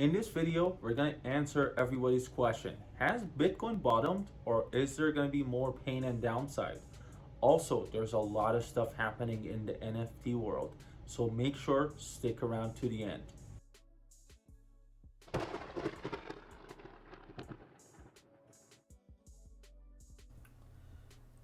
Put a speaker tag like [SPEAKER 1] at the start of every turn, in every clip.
[SPEAKER 1] In this video, we're going to answer everybody's question. Has Bitcoin bottomed or is there going to be more pain and downside? Also, there's a lot of stuff happening in the NFT world, so make sure stick around to the end.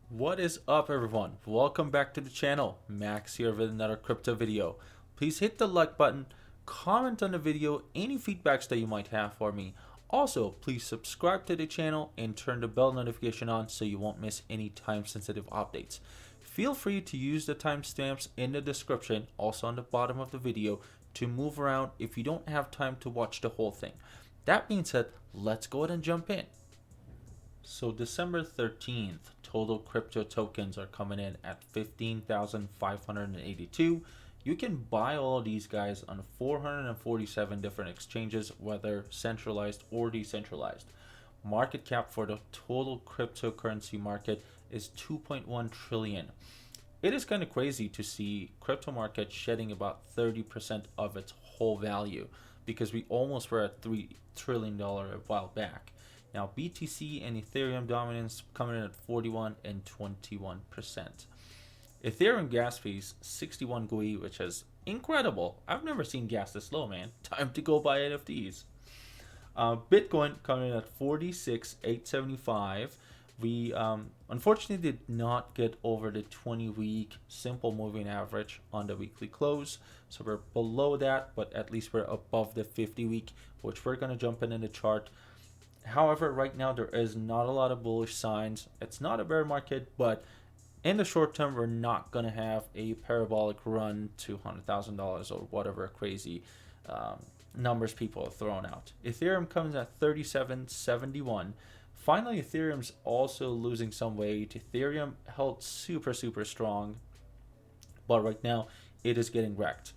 [SPEAKER 1] What is up, everyone? Welcome back to the channel. Max here with another crypto video. Please hit the like button, comment on the video, any feedbacks that you might have for me. Also, please subscribe to the channel and turn the bell notification on so you won't miss any time sensitive updates. Feel free to use the timestamps in the description, also on the bottom of the video, to move around if you don't have time to watch the whole thing. That being said, let's go ahead and jump in. So December 13th, total crypto tokens are coming in at 15,582. You can buy all of these guys on 447 different exchanges, whether centralized or decentralized. Market cap for the total cryptocurrency market is 2.1 trillion. It is kind of crazy to see crypto market shedding about 30% of its whole value because we almost were at $3 trillion a while back. Now, BTC and Ethereum dominance coming in at 41 and 21%. Ethereum gas fees 61 GUI, which is incredible. I've never seen gas this low, man. Time to go buy NFTs. Bitcoin coming in at 46,875. We unfortunately did not get over the 20-week simple moving average on the weekly close. So we're below that, but at least we're above the 50-week, which we're going to jump in the chart. However, right now there is not a lot of bullish signs. It's not a bear market, but in the short term, we're not going to have a parabolic run to $100,000 or whatever crazy numbers people are throwing out. Ethereum comes at 37.71. Finally, Ethereum's also losing some weight. Ethereum held super strong, but right now it is getting wrecked.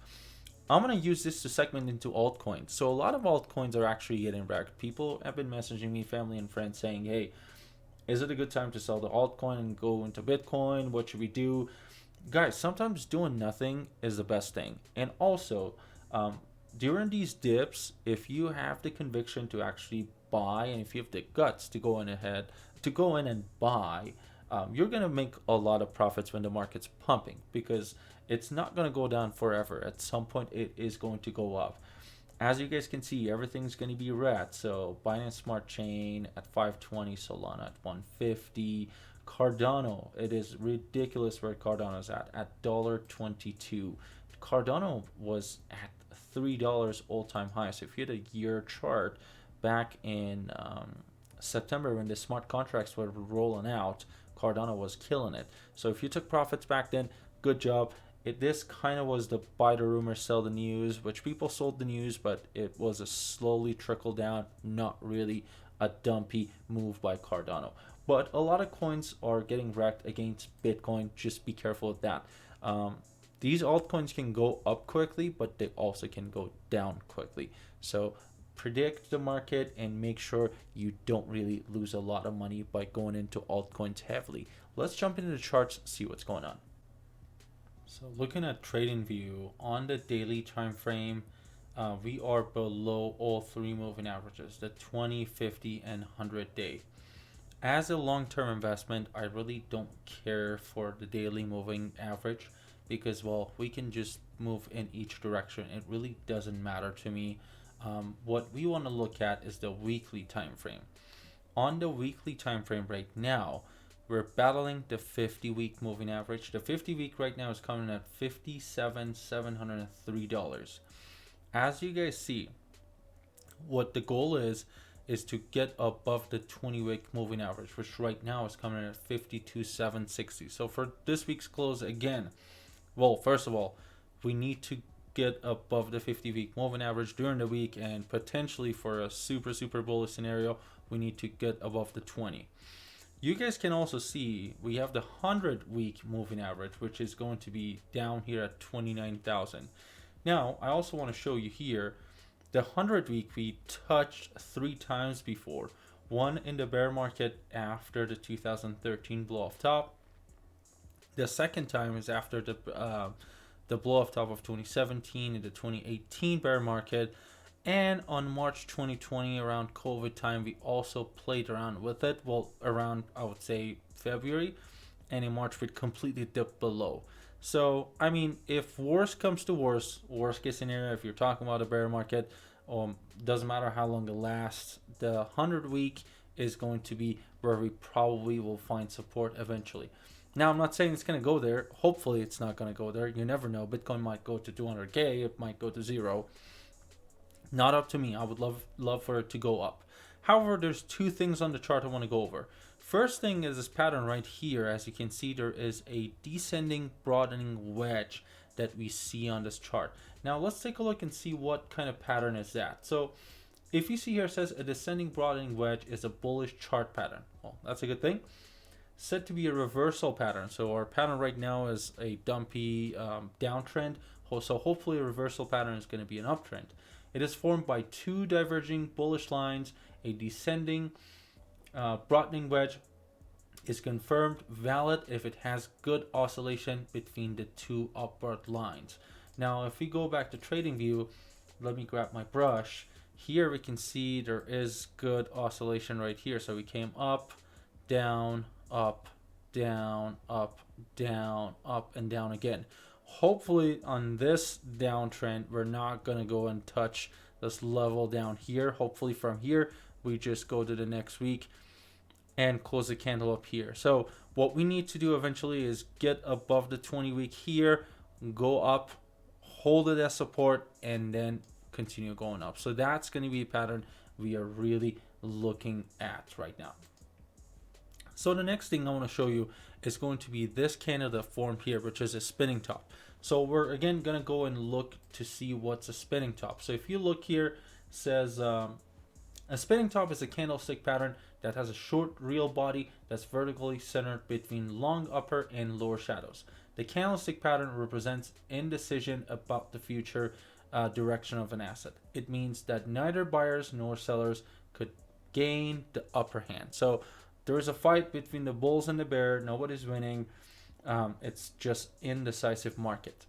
[SPEAKER 1] I'm going to use this to segment into altcoins. So a lot of altcoins are actually getting wrecked. People have been messaging me, family and friends, saying, hey, is it a good time to sell the altcoin and go into Bitcoin? What should we do? Guys, sometimes doing nothing is the best thing. And also, during these dips, if you have the conviction to actually buy and if you have the guts to go in and buy, you're going to make a lot of profits when the market's pumping because it's not going to go down forever. At some point, it is going to go up. As you guys can see, everything's going to be red. So Binance Smart Chain at 520, Solana at 150, Cardano. It is ridiculous where Cardano's at $1.22. Cardano was at $3 all-time high. So if you had a year chart back in September when the smart contracts were rolling out, Cardano was killing it. So if you took profits back then, good job. This kind of was the buy the rumor, sell the news, which people sold the news, but it was a slowly trickle down, not really a dumpy move by Cardano. But a lot of coins are getting wrecked against Bitcoin. Just be careful with that. These altcoins can go up quickly, but they also can go down quickly. So predict the market and make sure you don't really lose a lot of money by going into altcoins heavily. Let's jump into the charts, see what's going on. So looking at TradingView on the daily time frame, we are below all three moving averages, the 20, 50, and 100 day. As a long-term investment, I really don't care for the daily moving average because, well, we can just move in each direction. It really doesn't matter to me. What we want to look at is the weekly time frame. On the weekly time frame right now, we're battling the 50-week moving average. The 50-week right now is coming at $57,703. As you guys see, what the goal is to get above the 20-week moving average, which right now is coming at 52,760. So for this week's close, again, well, first of all, we need to get above the 50-week moving average during the week, and potentially for a super bullish scenario, we need to get above the 20. You guys can also see we have the 100-week moving average, which is going to be down here at 29,000. Now, I also want to show you here the 100-week we touched 3 times before. One in the bear market after the 2013 blow off top. The second time is after the blow off top of 2017 in the 2018 bear market. And on March 2020, around COVID time, we also played around with it. Well, around, I would say, February. And in March, we completely dipped below. So, I mean, if worst comes to worst case scenario, if you're talking about a bear market, doesn't matter how long it lasts, the 100 week is going to be where we probably will find support eventually. Now, I'm not saying it's going to go there. Hopefully, it's not going to go there. You never know. Bitcoin might go to 200K, it might go to zero. Not up to me. I would love for it to go up. However, there's two things on the chart I want to go over. First thing is this pattern right here. As you can see, there is a descending broadening wedge that we see on this chart. Now let's take a look and see what kind of pattern is that. So if you see here, it says a descending broadening wedge is a bullish chart pattern. Well, that's a good thing. Said to be a reversal pattern. So our pattern right now is a dumpy downtrend. So hopefully a reversal pattern is going to be an uptrend. It is formed by two diverging bullish lines. A descending broadening wedge is confirmed valid if it has good oscillation between the two upward lines. Now, if we go back to TradingView, let me grab my brush. Here we can see there is good oscillation right here. So we came up, down, up, down, up, down, up, and down again. Hopefully on this downtrend, we're not going to go and touch this level down here. Hopefully from here, we just go to the next week and close the candle up here. So what we need to do eventually is get above the 20-week here, go up, hold it as support, and then continue going up. So that's going to be a pattern we are really looking at right now. So the next thing I want to show you is going to be this candle that formed here, which is a spinning top. So we're again going to go and look to see what's a spinning top. So if you look here, it says a spinning top is a candlestick pattern that has a short real body that's vertically centered between long upper and lower shadows. The candlestick pattern represents indecision about the future direction of an asset. It means that neither buyers nor sellers could gain the upper hand. So there is a fight between the bulls and the bear. Nobody's winning. It's just indecisive market.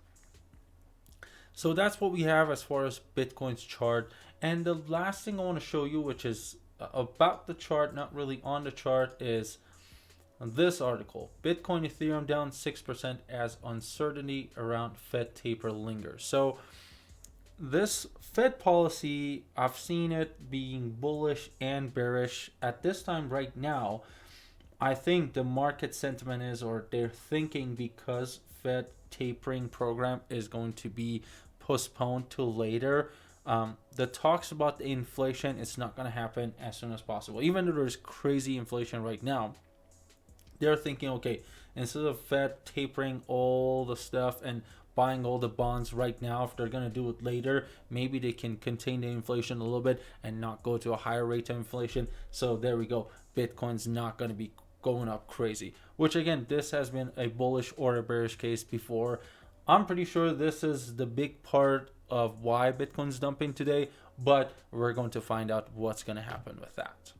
[SPEAKER 1] So that's what we have as far as Bitcoin's chart. And the last thing I want to show you, which is about the chart, not really on the chart, is this article. Bitcoin, Ethereum down 6% as uncertainty around Fed taper lingers. So this Fed policy, I've seen it being bullish and bearish. At this time right now, I think the market sentiment is, or they're thinking, because Fed tapering program is going to be postponed to later. The talks about the inflation, it's not going to happen as soon as possible. Even though there's crazy inflation right now, they're thinking, okay, instead of Fed tapering all the stuff and buying all the bonds right now, if they're going to do it later, maybe they can contain the inflation a little bit and not go to a higher rate of inflation. So there we go. Bitcoin's not going to be going up crazy, which again, this has been a bullish or a bearish case before. I'm pretty sure this is the big part of why Bitcoin's dumping today, but we're going to find out what's going to happen with that.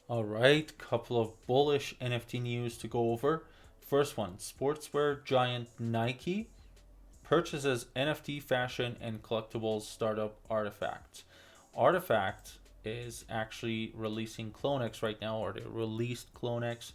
[SPEAKER 1] All right, couple of bullish NFT news to go over. First one, sportswear giant Nike purchases NFT fashion and collectibles startup Artifact. Artifact is actually releasing CloneX right now, or they released CloneX.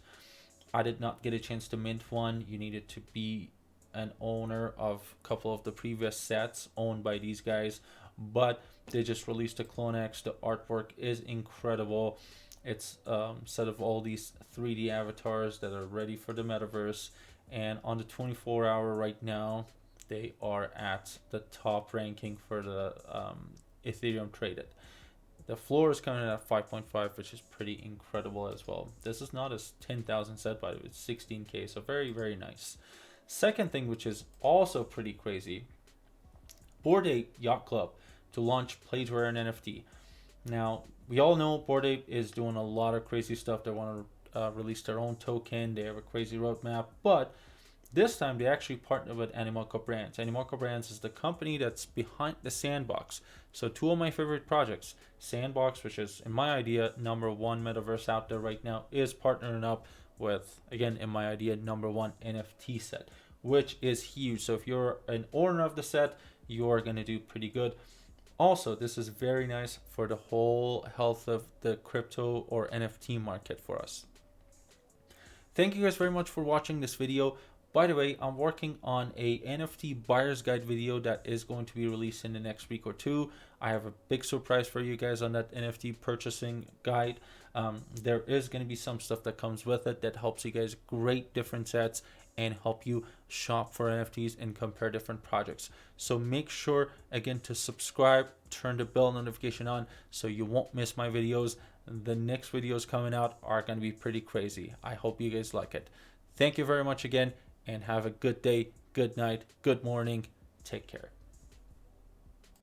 [SPEAKER 1] I did not get a chance to mint one. You needed to be an owner of a couple of the previous sets owned by these guys, but they just released a CloneX. The artwork is incredible. It's a set of all these 3D avatars that are ready for the metaverse, and on the 24-hour right now, they are at the top ranking for the Ethereum traded. The floor is coming in at 5.5, which is pretty incredible as well. This is not a 10,000 set, but it's 16K, so very, very nice. Second thing, which is also pretty crazy, Bored Ape Yacht Club to launch Plaidware and NFT. Now, we all know Bored Ape is doing a lot of crazy stuff. They want to release their own token. They have a crazy roadmap, but this time, they actually partnered with Animoca Brands. Animoca Brands is the company that's behind the Sandbox. So two of my favorite projects, Sandbox, which is, in my idea, #1 metaverse out there right now, is partnering up with, again, in my idea, #1 NFT set, which is huge. So if you're an owner of the set, you're going to do pretty good. Also, this is very nice for the whole health of the crypto or NFT market for us. Thank you guys very much for watching this video. By the way, I'm working on a NFT buyer's guide video that is going to be released in the next week or two. I have a big surprise for you guys on that NFT purchasing guide. There is going to be some stuff that comes with it that helps you guys grade different sets and help you shop for NFTs and compare different projects. So make sure again to subscribe, turn the bell notification on so you won't miss my videos. The next videos coming out are going to be pretty crazy. I hope you guys like it. Thank you very much again, and have a good day, good night, good morning. Take care.